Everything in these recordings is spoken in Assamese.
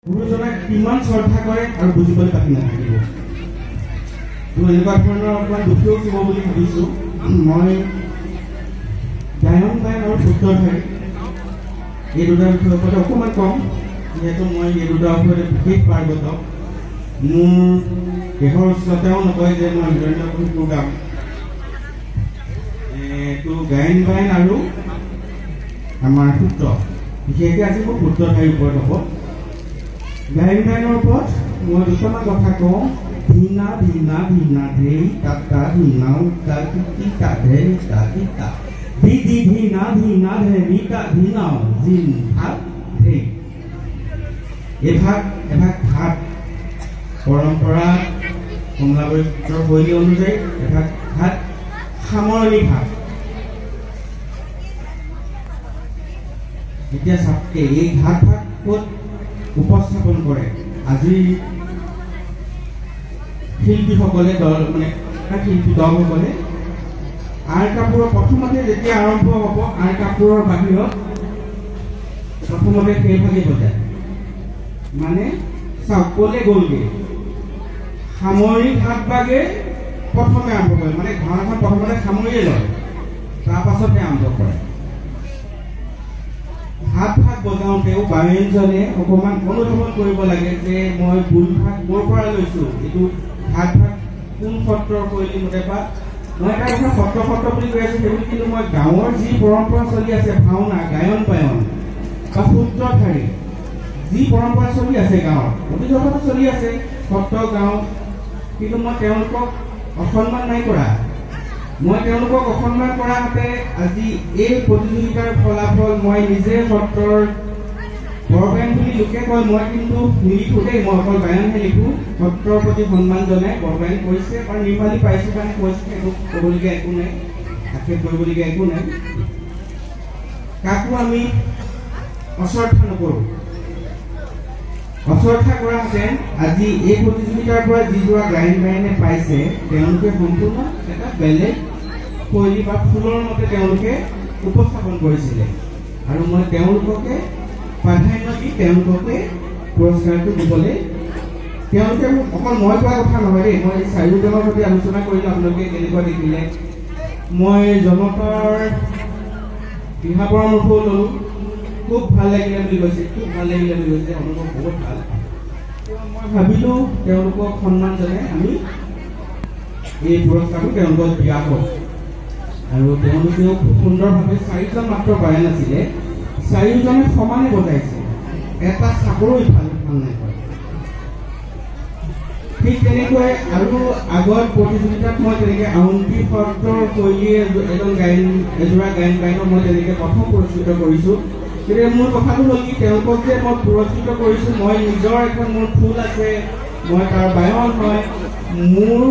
গুৰুজনাক কিমান শ্ৰদ্ধা কৰে আৰু বুজিবলৈ বাকী নাথাকিব। এনেকুৱা ধৰণৰ অকণমান দুখীও দিব বুলি ভাবিছোঁ। মই গায়ন আৰু সূত্ৰধাৰী এই দুটাৰ বিষয়ৰ ওপৰত অকণমান কম, যিহেতু মই এই দুটাৰ ওপৰত বিশেষ পাৰ্গত। মোৰ দেহৰ ওচৰতেও নকয় যে মই হিৰণ্যকশিপুৰ গাম। এইটো গায়ন আৰু আমাৰ সূত্ৰ, বিশেষকৈ আজি মোৰ সূত্ৰধাৰীৰ ওপৰত হ'ব। গায়নৰ ওপৰত মই দুটামান কথা কওঁ। ধীনা ধীনা ধীনা ধেই তাতা ধীনাও তাকি তাধে তাকি তা ধি ধীনা ধীনা ধে নিতা ধীনাও জিন ভাত ধেই। এভাগ ভাত পৰম্পৰা কমলাবৈদ্যৰ শৈলী অনুযায়ী এভাগ ভাত সামৰণি ভাত। এতিয়া চাপকে এই ভাত ক'ত উপস্থাপন কৰে আজি শিল্পীসকলে শিল্পী দলসকলে আৰ কাপোৰৰ প্ৰথমতে যেতিয়া আৰম্ভ হ'ব, আৰ কাপোৰৰ বাহিৰত প্ৰথমতে সেইভাগে বজায়। মানে চাওক ক'লে গ'লগে সামৰি ভাত বাগে প্ৰথমে আৰম্ভ কৰে, মানে ভাওনাখন প্ৰথমতে সামৰিয়ে লয়, তাৰ পাছতে আৰম্ভ কৰে। ভাত বজাওঁতেও গায়নজনে অকণমান অনুধাৱন কৰিব লাগে যে মই ভুল ভাগ ক'ৰ পৰা লৈছোঁ, এইটো ভাগ কোন সত্ৰৰ শৈলী মতে, বা মই এটা কথা সত্ৰ বুলি কৈ আছোঁ সেইবুলি কিন্তু মই গাঁৱৰ যি পৰম্পৰা চলি আছে ভাওনা গায়ন বায়ন বা সূত্ৰধাৰী যি পৰম্পৰা চলি আছে গাঁৱত অতি জগতত চলি আছে সত্ৰ গাঁও, কিন্তু মই তেওঁলোকক অসন্মান নাই কৰা। মই তেওঁলোকক অসন্মান কৰাতে আজি এই প্ৰতিযোগিতাৰ ফলাফল মই নিজে সত্ৰৰ বৰগায়ন বুলি লোকে কয়, মই কিন্তু নিলিখোঁ দেই, মই অকল গায়নহে লিখোঁ। সত্ৰৰ প্ৰতি সন্মান জনাই বৰগায়ন কৰিছে বা নিৰ্মালি পাইছোঁ কাৰণে কৈছে, সেইটো ক'বলগীয়া একো নাই, আক্ষেপ কৰিবলগীয়া একো নাই। কাকো আমি অশ্ৰদ্ধা নকৰোঁ। অশ্ৰদ্ধা কৰাহেঁতেন আজি এই প্ৰতিযোগিতাৰ পৰা যি যোৱা গায়ন বায়নে পাইছে তেওঁলোকে সম্পূৰ্ণ এটা বেলেগ শৈলী বা ফুলৰ মতে তেওঁলোকে উপস্থাপন কৰিছিলে, আৰু মই তেওঁলোককে প্ৰাধান্য দি তেওঁলোককে পুৰস্কাৰটো দিবলৈ, তেওঁলোকে মোক অকল মই কোৱা কথা নহয় দেই, মই চাৰিওজনৰ সৈতে আলোচনা কৰিলোঁ। আপোনালোকে কেনেকুৱা দেখিলে? মই জনতাৰ দিহা পৰামৰ্শও ল'লোঁ, খুব ভাল লাগিলে বুলি কৈছে, খুব ভাল লাগিলে বুলি কৈছে, অনুভৱ বহুত ভাল। মই ভাবিলোঁ তেওঁলোকক সন্মান জনাই আমি এই পুৰস্কাৰটো তেওঁলোকক দিয়া হওক, আৰু তেওঁলোকেও খুব সুন্দৰভাৱে চাৰিজন মাত্ৰ গায়ন আছিলে, চাৰিওজনে সমানে বজাইছে, এটা চাকৰো ভাল নাই কৰে। ঠিক তেনেকৈ আৰু আগত প্ৰতিযোগিতাত মই তেনেকৈ আউণ্টি সত্ৰৰ শৈলীয়ে এজোৰা গায়ন বায়নক মই তেনেকৈ প্ৰথম পুৰস্কৃত কৰিছোঁ। কিন্তু মোৰ কথাটো হ'ল কি, তেওঁলোকক যে মই পুৰস্কৃত কৰিছোঁ, মই নিজৰ এখন মোৰ ফুল আছে, মই তাৰ বায়ন হয়, মোৰ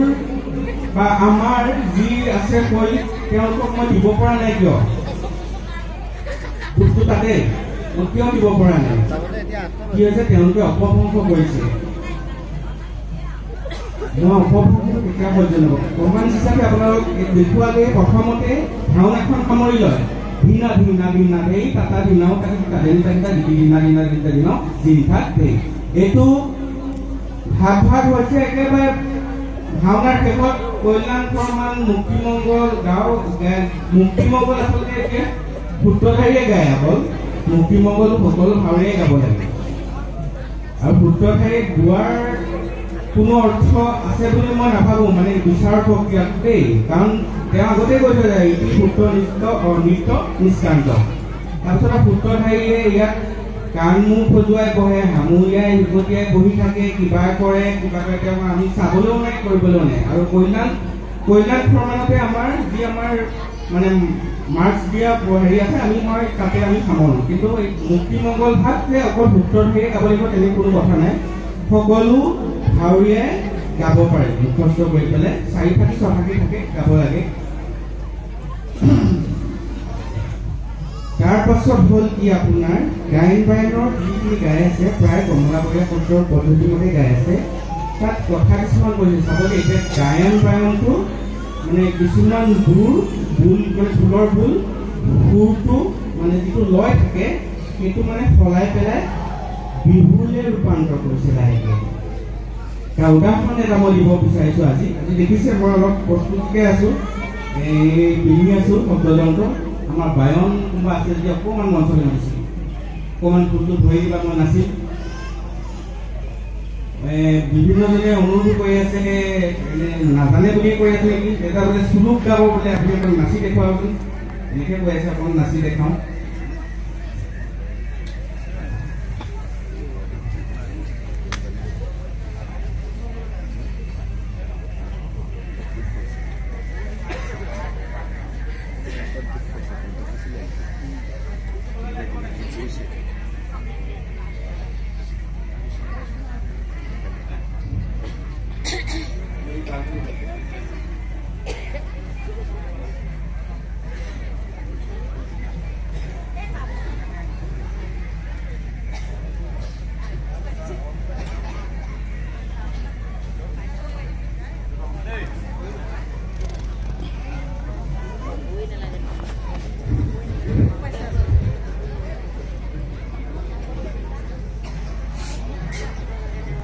বা আমাৰ যি আছে শৈলী তেওঁলোকক মই দিব পৰা নাই। কিয় বস্তু তাতে মই কিয় দিব পৰা নাই? কি হৈছে, তেওঁলোকে অপভ্ৰংশ কৰিছে। মই অপভ্ৰংশ কেতিয়া সহ্য নকৰোঁ। প্ৰমাণ হিচাপে আপোনালোক দেখুৱালে প্ৰথমতে ভাওনাখন সামৰি লয়, ধীনা ধীনা ধীনা ধেই তাতা ধীনাও তাকি তাধেন তাকিটা ধীনা ধীনা ধীনা ধীনাও জিনভাগ ধেই। এইটো ভাগ হৈছে একেবাৰে ভাওনাৰ শেষত কল্যাণ প্ৰমাণ মুক্তিমংগল গাঁও। মুক্তিমংগল আচলতে এতিয়া সূত্ৰধাৰীয়ে গায়, অকল মুক্তিমংগল সকলো ভাওৰীয়ে গাব লাগে, আৰু সূত্ৰধাৰী গোৱাৰ কোনো অৰ্থ আছে বুলি মই নাভাবোঁ, মানে বিচাৰৰ প্ৰক্ৰিয়াত দেই, কাৰণ তেওঁ আগতে কৈ থৈ যায় ইতি সূত্ৰ নৃত্য নিষ্কান্ত। তাৰপিছত সূত্ৰধাৰীয়ে ইয়াত কাণ মুখ সজুৱাই বহে, সামৰিয়াই উভতিয়াই বহি থাকে, কিবা কৰে তেওঁ আমি চাবলৈও নাই, কৰিবলৈও নাই। আৰু কল্যাণ প্ৰমাণতে আমাৰ যি আমাৰ মানে মাৰ্কছ দিয়া হেৰি আছে, মই তাতে আমি সামৰোঁ। কিন্তু এই মুক্তিমংগল ভাগ যে অকল সূত্ৰধাৰীয়ে গাব লাগিব তেনে কোনো কথা নাই, সকলো ভাওৰীয়াই গাব পাৰে, মুখস্থ কৰি পেলাই 4-6 থাকে গাব লাগে। তাৰ পাছত হ'ল কি, আপোনাৰ গায়ন বায়নৰ যিখিনি গাই আছে প্ৰায় কমলাবৰীয়া সত্ৰৰ পদ্ধতি মতে গাই আছে। তাত কথা কিছুমান কৈছে চাবলৈ, এতিয়া গায়ন বায়নটো মানে কিছুমান ভুল মানে ভুলৰ ভুল সুৰটো মানে যিটো লয় থাকে সেইটো মানে সলাই পেলাই বিহুলে ৰূপান্তৰ কৰিছে লাহেকে। তাৰ উদাহৰণ এটা মই দিব বিচাৰিছোঁ আজি দেখিছে মই অলপ প্ৰস্তুতিকে আছোঁ, পিন্ধি আছোঁ শব্দযন্ত্ৰ। আমাৰ বায়ন কোনোবা আছে যদি অকণমান মঞ্চলৈ মাতিছিল, অকণমান ফুলটো ধৰি দিবা, মই নাচিম। বিভিন্নজনে অনুৰোধ কৰি আছে, নাজানে বুলি কৈ আছে নেকি, এটা বোলে চুলুক গাব বোলে, আপুনি অকণ নাচি দেখুৱাবচোন, এনেকৈ কৈ আছে, অকণমান নাচি দেখাওঁ।